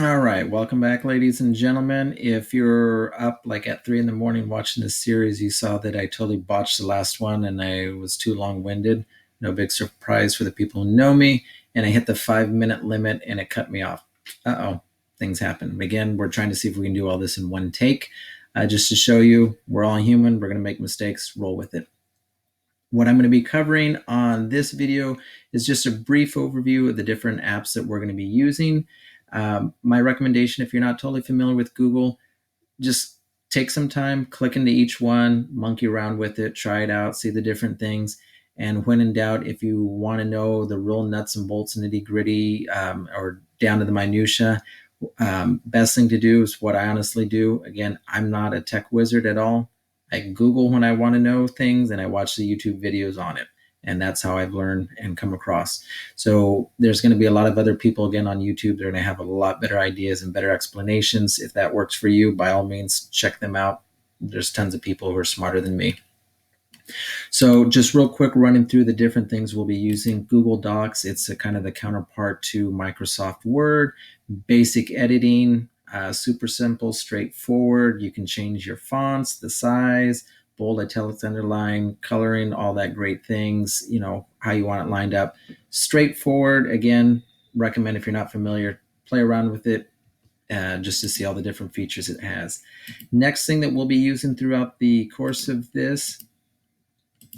All right, welcome back, ladies and gentlemen. If you're up like at 3 in the morning watching this series, you saw that I totally botched the last one and I was too long-winded. No big surprise for the people who know me. And I hit the 5-minute limit and it cut me off. Uh-oh, things happen. Again, we're trying to see if we can do all this in one take. Just to show you, we're all human. We're going to make mistakes. Roll with it. What I'm going to be covering on this video is just a brief overview of the different apps that we're going to be using. My recommendation, if you're not totally familiar with Google, just take some time, click into each one, monkey around with it, try it out, see the different things. And when in doubt, if you want to know the real nuts and bolts, nitty gritty, or down to the minutia, best thing to do is what I honestly do. Again, I'm not a tech wizard at all. I Google when I want to know things and I watch the YouTube videos on it. And that's how I've learned and come across. So there's going to be a lot of other people again on YouTube. They're going to have a lot better ideas and better explanations. If that works for you, by all means, check them out. There's tons of people who are smarter than me. So just real quick, running through the different things we'll be using. Google Docs, it's a kind of the counterpart to Microsoft Word. Basic editing, super simple, straightforward. You can change your fonts, the size, bold, italics, underline, coloring, all that great things, how you want it lined up. Straightforward, again, recommend if you're not familiar, play around with it just to see all the different features it has. Next thing that we'll be using throughout the course of this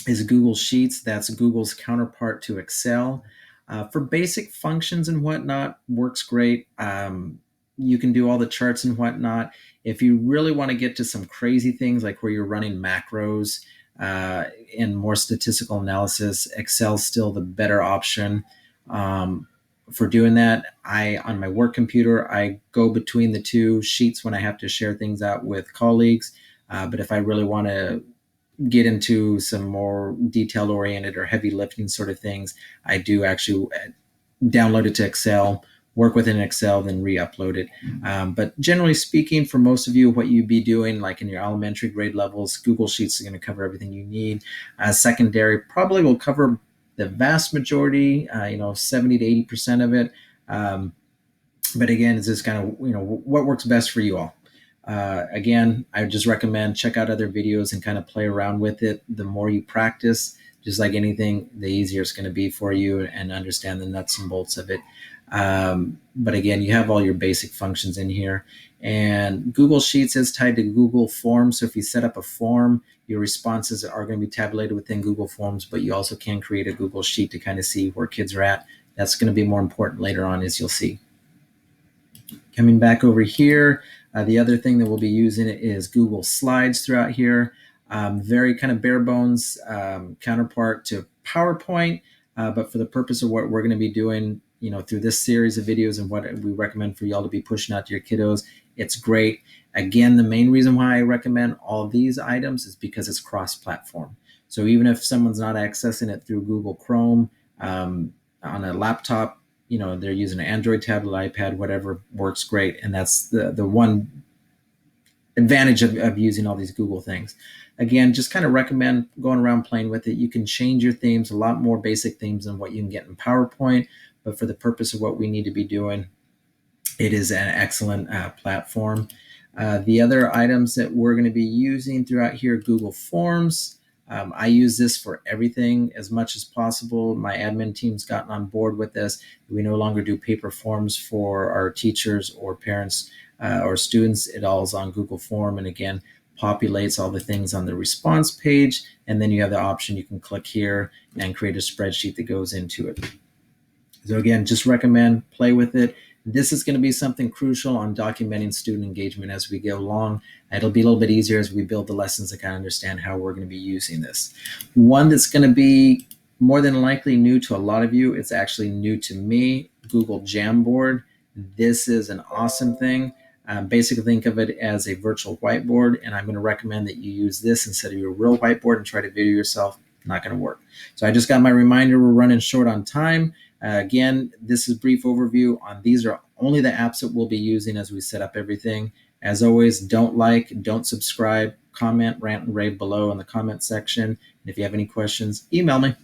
is Google Sheets. That's Google's counterpart to Excel. For basic functions and whatnot, works great. You can do all the charts and whatnot. If you really want to get to some crazy things like where you're running macros and more statistical analysis, Excel's still the better option. For doing that, on my work computer, I go between the two sheets when I have to share things out with colleagues. But if I really want to get into some more detail oriented or heavy lifting sort of things, I do actually download it to Excel, work within Excel, then re-upload it. But generally speaking, for most of you, what you'd be doing, like in your elementary grade levels, Google Sheets is going to cover everything you need. Secondary probably will cover the vast majority, 70 to 80% of it. But again, it's just kind of, what works best for you all. Again, I just recommend check out other videos and kind of play around with it. The more you practice, just like anything, the easier it's going to be for you and understand the nuts and bolts of it. But again, you have all your basic functions in here. And Google Sheets is tied to Google Forms. So if you set up a form, your responses are going to be tabulated within Google Forms, but you also can create a Google Sheet to kind of see where kids are at. That's going to be more important later on, as you'll see. Coming back over here, the other thing that we'll be using is Google Slides throughout here. Very kind of bare bones counterpart to PowerPoint, but for the purpose of what we're going to be doing, through this series of videos and what we recommend for y'all to be pushing out to your kiddos, it's great. Again, the main reason why I recommend all these items is because it's cross-platform. So even if someone's not accessing it through Google Chrome on a laptop, they're using an Android tablet, iPad, whatever, works great. And that's the one advantage of using all these Google things. Again, just kind of recommend going around playing with it. You can change your themes, a lot more basic themes than what you can get in PowerPoint. But for the purpose of what we need to be doing, it is an excellent platform. The other items that we're going to be using throughout here, Google Forms. I use this for everything as much as possible. My admin team's gotten on board with this. We no longer do paper forms for our teachers or parents or students. It all is on Google Form. And again, populates all the things on the response page. And then you have the option, you can click here and create a spreadsheet that goes into it. So again, just recommend play with it. This is going to be something crucial on documenting student engagement as we go along. It'll be a little bit easier as we build the lessons to kind of understand how we're going to be using this. One that's going to be more than likely new to a lot of you, it's actually new to me, Google Jamboard. This is an awesome thing. Basically think of it as a virtual whiteboard, and I'm going to recommend that you use this instead of your real whiteboard and try to video yourself. Not going to work. So I just got my reminder, we're running short on time. Again, this is a brief overview on these are only the apps that we'll be using as we set up everything. As always, don't subscribe, comment, rant, and rave below in the comment section. And if you have any questions, email me.